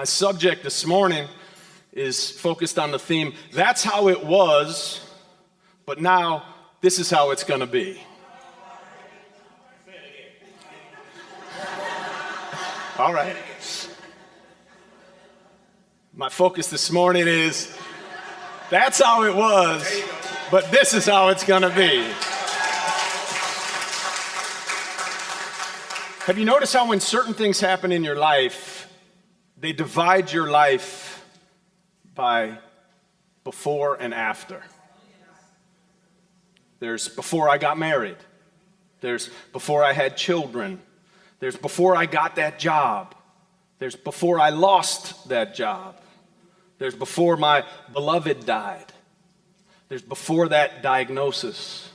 My subject this morning is focused on the theme, that's how it was, but now this is how it's going to be. All right. My focus this morning is, that's how it was, but this is how it's going to be. Have you noticed how when certain things happen in your life, they divide your life by before and after? There's before I got married. There's before I had children. There's before I got that job. There's before I lost that job. There's before my beloved died. There's before that diagnosis.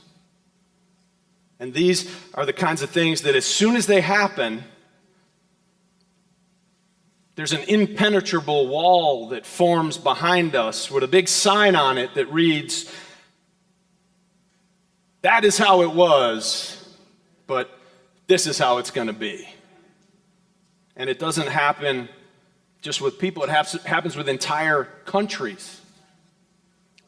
And these are the kinds of things that as soon as they happen, there's an impenetrable wall that forms behind us with a big sign on it that reads, that is how it was, but this is how it's going to be. And it doesn't happen just with people, it happens with entire countries.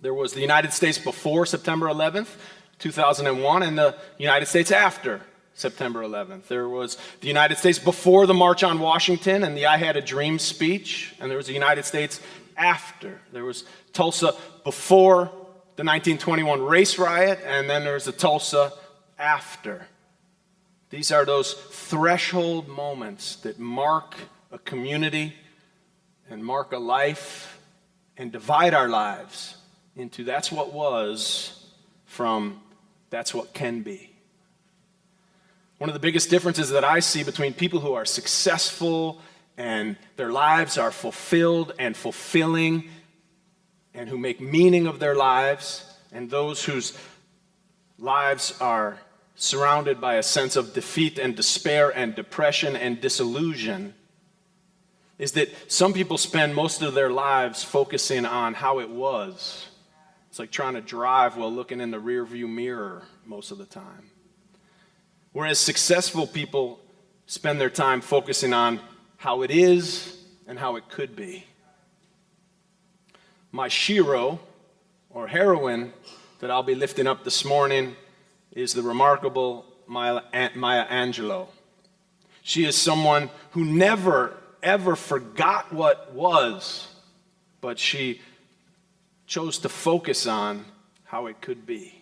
There was the United States before September 11th, 2001, and the United States after September 11th. There was the United States before the March on Washington and the I Had a Dream speech, and there was the United States after. There was Tulsa before the 1921 race riot, and then there was the Tulsa after. These are those threshold moments that mark a community and mark a life and divide our lives into that's what was from that's what can be. One of the biggest differences that I see between people who are successful and their lives are fulfilled and fulfilling and who make meaning of their lives and those whose lives are surrounded by a sense of defeat and despair and depression and disillusion is that some people spend most of their lives focusing on how it was. It's like trying to drive while looking in the rearview mirror most of the time. Whereas successful people spend their time focusing on how it is and how it could be. My shiro, or heroine, that I'll be lifting up this morning is the remarkable Maya Angelou. She is someone who never, ever forgot what was, but she chose to focus on how it could be.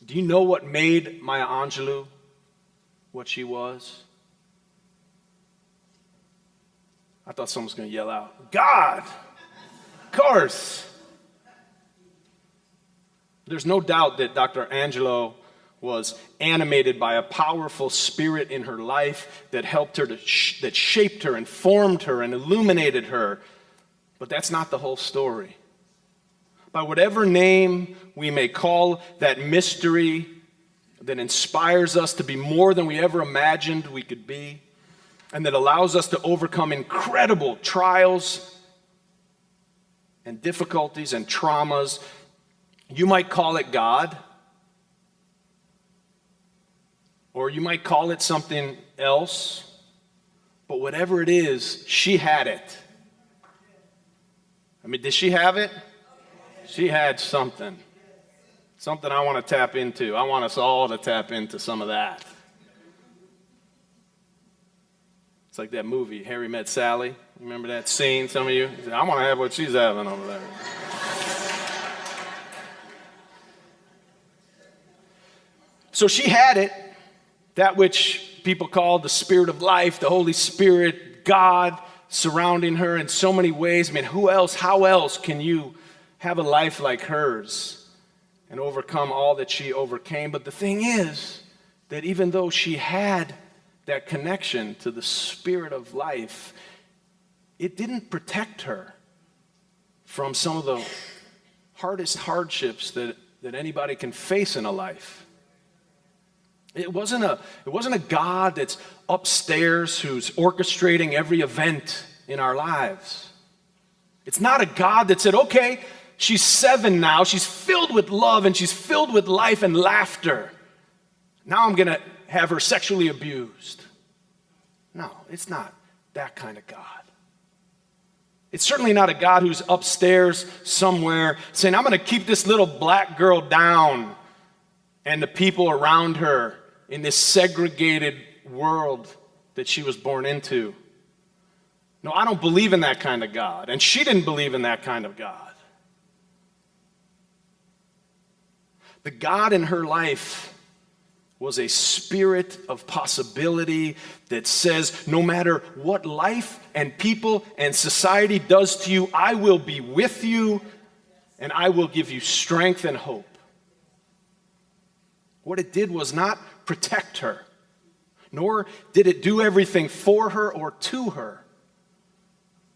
Do you know what made Maya Angelou what she was? I thought someone was going to yell out, God! Of course! There's no doubt that Dr. Angelou was animated by a powerful spirit in her life that helped her, that shaped her and formed her and illuminated her. But that's not the whole story. By whatever name we may call that mystery that inspires us to be more than we ever imagined we could be, and that allows us to overcome incredible trials and difficulties and traumas, you might call it God, or you might call it something else, but whatever it is, she had it. I mean, did she have it? She had something. Something I want to tap into. I want us all to tap into some of that. It's like that movie, Harry Met Sally. Remember that scene, some of you? I want to have what she's having over there. So she had it, that which people call the Spirit of life, the Holy Spirit, God surrounding her in so many ways. I mean, how else can you have a life like hers and overcome all that she overcame? But the thing is that even though she had that connection to the Spirit of life, it didn't protect her from some of the hardest hardships that anybody can face in a life. It wasn't a God that's upstairs who's orchestrating every event in our lives. It's not a God that said, okay, she's 7 now, she's filled with love and she's filled with life and laughter. Now I'm going to have her sexually abused. No, it's not that kind of God. It's certainly not a God who's upstairs somewhere saying, I'm going to keep this little black girl down and the people around her in this segregated world that she was born into. No, I don't believe in that kind of God. And she didn't believe in that kind of God. The God in her life was a spirit of possibility that says, no matter what life and people and society does to you, I will be with you and I will give you strength and hope. What it did was not protect her, nor did it do everything for her or to her.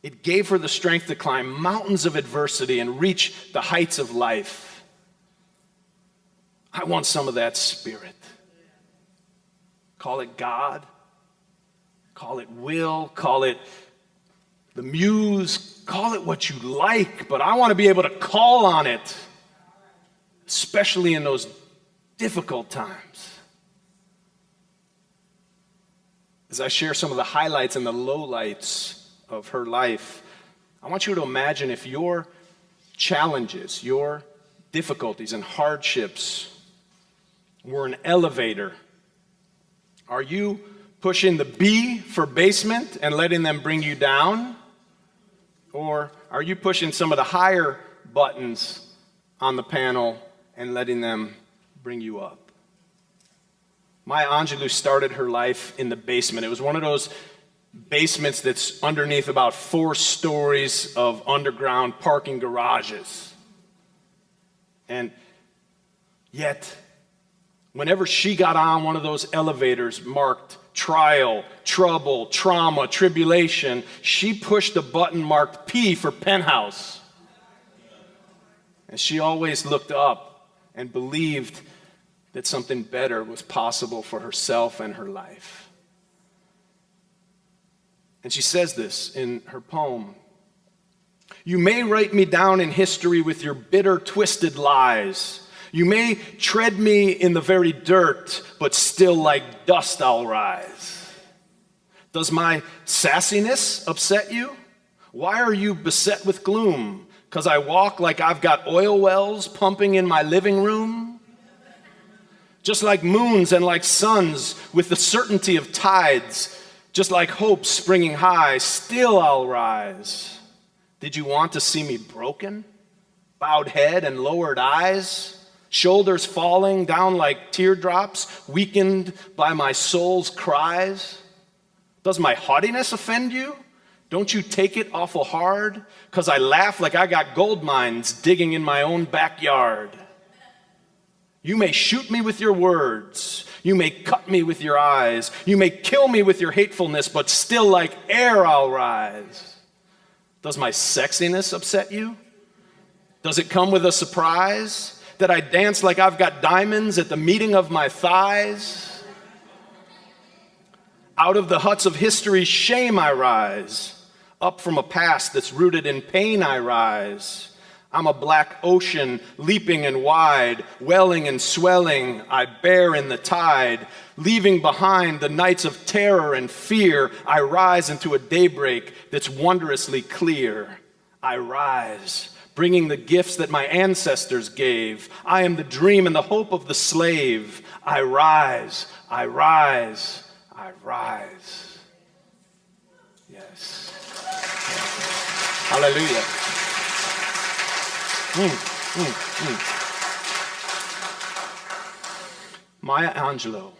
It gave her the strength to climb mountains of adversity and reach the heights of life. I want some of that spirit. Call it God, call it will, call it the muse, call it what you like, but I want to be able to call on it, especially in those difficult times. As I share some of the highlights and the lowlights of her life, I want you to imagine if your challenges, your difficulties and hardships were an elevator. Are you pushing the B for basement and letting them bring you down? Or are you pushing some of the higher buttons on the panel and letting them bring you up? Maya Angelou started her life in the basement. It was one of those basements that's underneath about 4 stories of underground parking garages. And yet, whenever she got on one of those elevators marked trial, trouble, trauma, tribulation, she pushed a button marked P for penthouse. And she always looked up and believed that something better was possible for herself and her life. And she says this in her poem. You may write me down in history with your bitter, twisted lies. You may tread me in the very dirt, but still like dust I'll rise. Does my sassiness upset you? Why are you beset with gloom? 'Cause I walk like I've got oil wells pumping in my living room? Just like moons and like suns with the certainty of tides, just like hope springing high, still I'll rise. Did you want to see me broken? Bowed head and lowered eyes? Shoulders falling down like teardrops, weakened by my soul's cries? Does my haughtiness offend you? Don't you take it awful hard? 'Cause I laugh like I got gold mines digging in my own backyard. You may shoot me with your words. You may cut me with your eyes. You may kill me with your hatefulness, but still like air I'll rise. Does my sexiness upset you? Does it come with a surprise? That I dance like I've got diamonds at the meeting of my thighs? Out of the huts of history's shame I rise. Up from a past that's rooted in pain I rise. I'm a black ocean, leaping and wide, welling and swelling, I bear in the tide. Leaving behind the nights of terror and fear, I rise into a daybreak that's wondrously clear. I rise, bringing the gifts that my ancestors gave. I am the dream and the hope of the slave. I rise, I rise, I rise. Yes. Hallelujah. Maya Angelou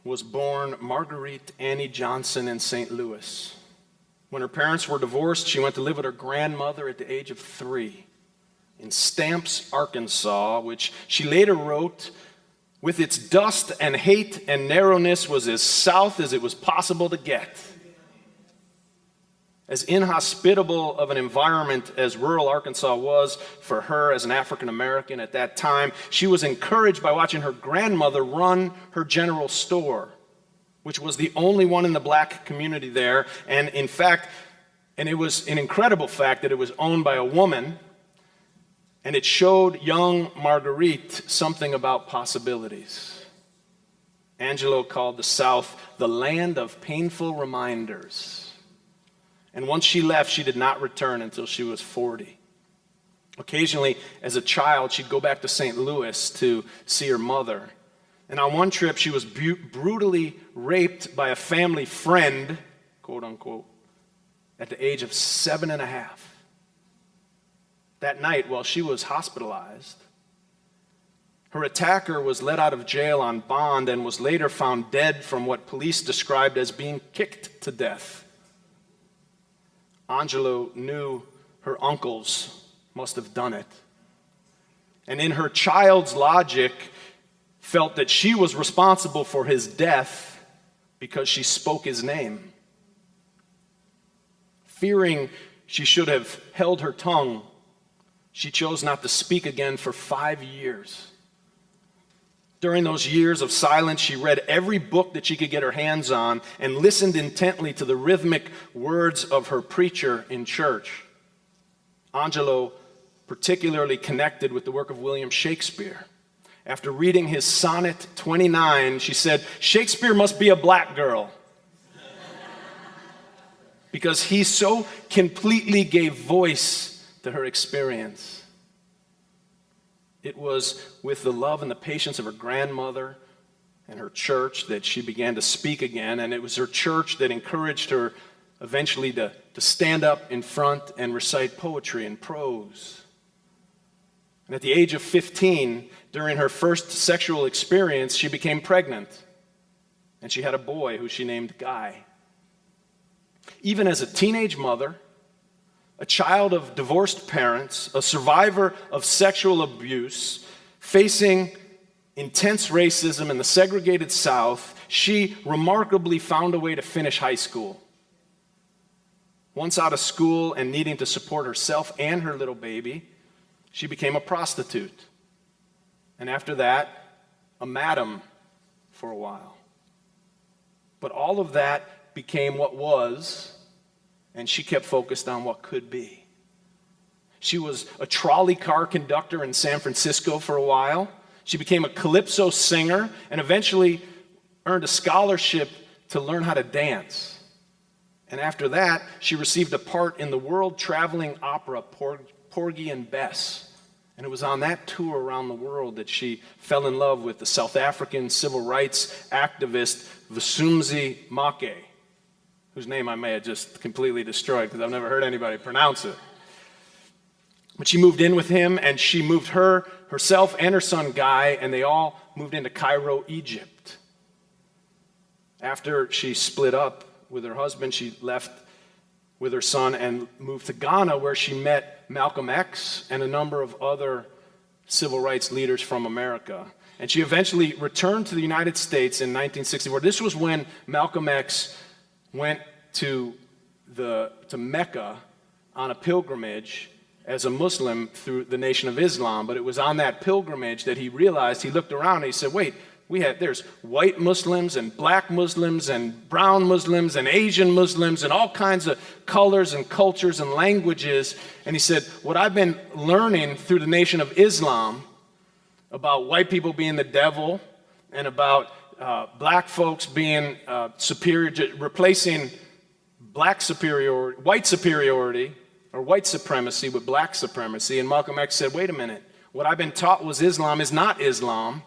was born Marguerite Annie Johnson in St. Louis. When her parents were divorced, she went to live with her grandmother at the age of 3 in Stamps, Arkansas, which she later wrote, with its dust and hate and narrowness was as south as it was possible to get. As inhospitable of an environment as rural Arkansas was for her as an African American at that time, she was encouraged by watching her grandmother run her general store, which was the only one in the black community there. And in fact, and it was an incredible fact that it was owned by a woman, and it showed young Marguerite something about possibilities. Angelou called the South the land of painful reminders. And once she left, she did not return until she was 40. Occasionally, as a child, she'd go back to St. Louis to see her mother. And on one trip, she was brutally raped by a family friend, quote unquote, at the age of 7.5. That night, while she was hospitalized, her attacker was let out of jail on bond and was later found dead from what police described as being kicked to death. Angelou knew her uncles must have done it. And in her child's logic, felt that she was responsible for his death because she spoke his name. Fearing she should have held her tongue, she chose not to speak again for 5 years. During those years of silence, she read every book that she could get her hands on and listened intently to the rhythmic words of her preacher in church. Angelou particularly connected with the work of William Shakespeare. After reading his Sonnet 29, she said, "Shakespeare must be a black girl," because he so completely gave voice to her experience. It was with the love and the patience of her grandmother and her church that she began to speak again, and it was her church that encouraged her eventually to stand up in front and recite poetry and prose. And at the age of 15, during her first sexual experience, she became pregnant, and she had a boy who she named Guy. Even as a teenage mother, a child of divorced parents, a survivor of sexual abuse, facing intense racism in the segregated South, she remarkably found a way to finish high school. Once out of school and needing to support herself and her little baby, she became a prostitute. And after that, a madam for a while. But all of that became what was, and she kept focused on what could be. She was a trolley car conductor in San Francisco for a while. She became a calypso singer and eventually earned a scholarship to learn how to dance. And after that, she received a part in the world-traveling opera Porgy and Bess. And it was on that tour around the world that she fell in love with the South African civil rights activist Vusumuzi Make, whose name I may have just completely destroyed because I've never heard anybody pronounce it. But she moved in with him, and she moved herself and her son Guy, and they all moved into Cairo, Egypt. After she split up with her husband, she left with her son and moved to Ghana, where she met Malcolm X and a number of other civil rights leaders from America. And she eventually returned to the United States in 1964. This was when Malcolm X went to Mecca on a pilgrimage as a Muslim through the Nation of Islam. But it was on that pilgrimage that he realized, he looked around and he said, wait, there's white Muslims and black Muslims and brown Muslims and Asian Muslims and all kinds of colors and cultures and languages. And he said, what I've been learning through the Nation of Islam about white people being the devil and about black folks being superior, replacing white superiority or white supremacy with black supremacy. And Malcolm X said, wait a minute, what I've been taught was Islam is not Islam.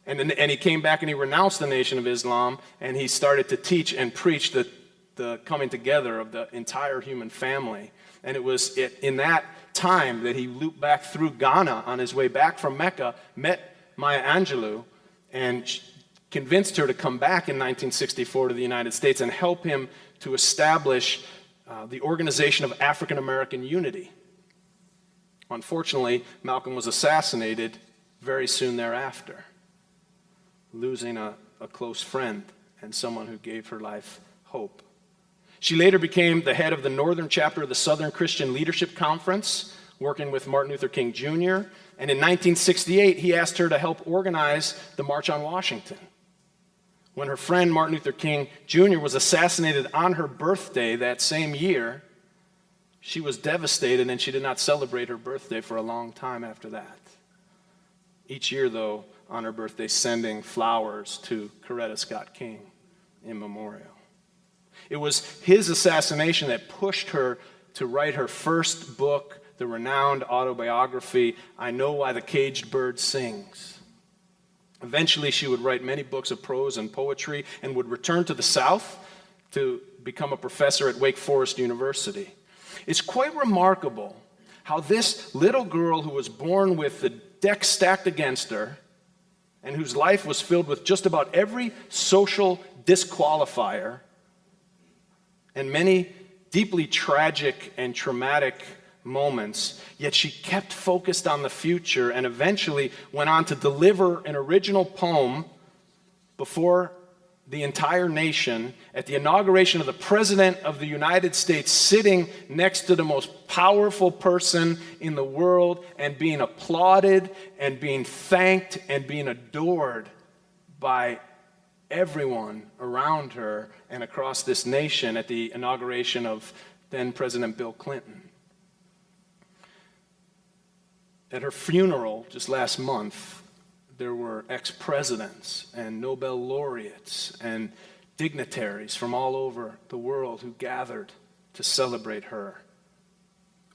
And he came back and he renounced the Nation of Islam, and he started to teach and preach the coming together of the entire human family. And it was in that time that he looped back through Ghana on his way back from Mecca, met Maya Angelou, and convinced her to come back in 1964 to the United States and help him to establish the Organization of African American Unity. Unfortunately, Malcolm was assassinated very soon thereafter, losing a close friend and someone who gave her life hope. She later became the head of the northern chapter of the Southern Christian Leadership Conference, working with Martin Luther King Jr., and in 1968, he asked her to help organize the March on Washington. When her friend Martin Luther King Jr. was assassinated on her birthday that same year, she was devastated, and she did not celebrate her birthday for a long time after that. Each year, though, on her birthday, sending flowers to Coretta Scott King in memorial. It was his assassination that pushed her to write her first book, the renowned autobiography, I Know Why the Caged Bird Sings. Eventually, she would write many books of prose and poetry and would return to the South to become a professor at Wake Forest University. It's quite remarkable how this little girl who was born with the deck stacked against her and whose life was filled with just about every social disqualifier and many deeply tragic and traumatic moments, yet she kept focused on the future and eventually went on to deliver an original poem before the entire nation at the inauguration of the President of the United States, sitting next to the most powerful person in the world and being applauded and being thanked and being adored by everyone around her and across this nation at the inauguration of then President Bill Clinton. At her funeral just last month, there were ex-presidents and Nobel laureates and dignitaries from all over the world who gathered to celebrate her.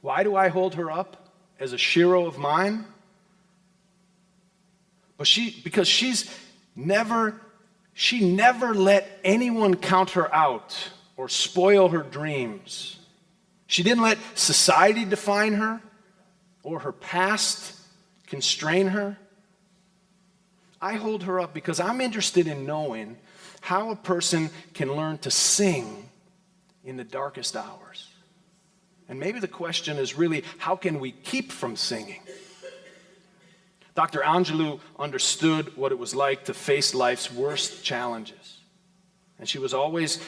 Why do I hold her up as a hero of mine? Because she never let anyone count her out or spoil her dreams. She didn't let society define her or her past constrain her. I hold her up because I'm interested in knowing how a person can learn to sing in the darkest hours. And maybe the question is really, how can we keep from singing? Dr. Angelou understood what it was like to face life's worst challenges. And she was always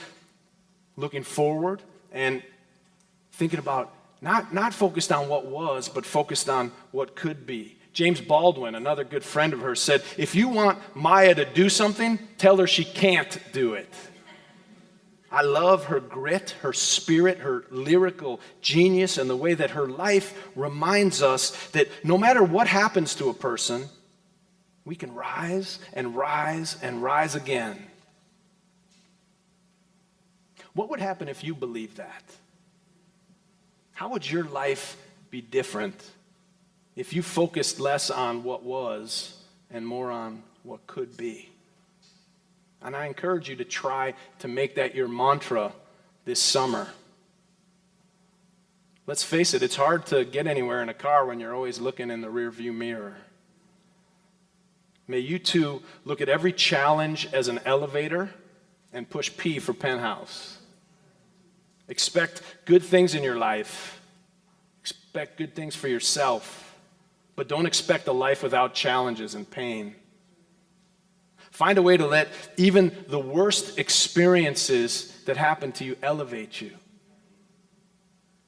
looking forward and thinking about not focused on what was, but focused on what could be. James Baldwin, another good friend of hers, said, if you want Maya to do something, tell her she can't do it. I love her grit, her spirit, her lyrical genius, and the way that her life reminds us that no matter what happens to a person, we can rise and rise and rise again. What would happen if you believed that? How would your life be different if you focused less on what was and more on what could be? And I encourage you to try to make that your mantra this summer. Let's face it, it's hard to get anywhere in a car when you're always looking in the rearview mirror. May you too look at every challenge as an elevator and push P for penthouse. Expect good things in your life. Expect good things for yourself. But don't expect a life without challenges and pain. Find a way to let even the worst experiences that happen to you elevate you.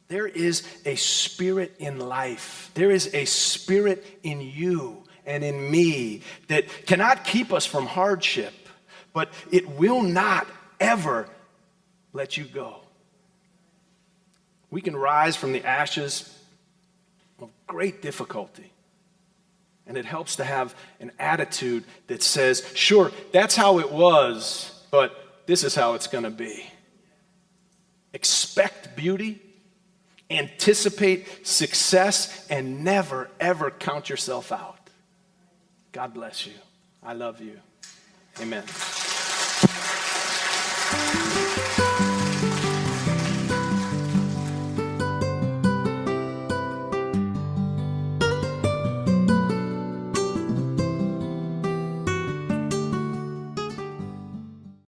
There is a spirit in life. There is a spirit in you and in me that cannot keep us from hardship, but it will not ever let you go. We can rise from the ashes of great difficulty. And it helps to have an attitude that says, sure, that's how it was, but this is how it's going to be. Expect beauty, anticipate success, and never, ever count yourself out. God bless you. I love you. Amen.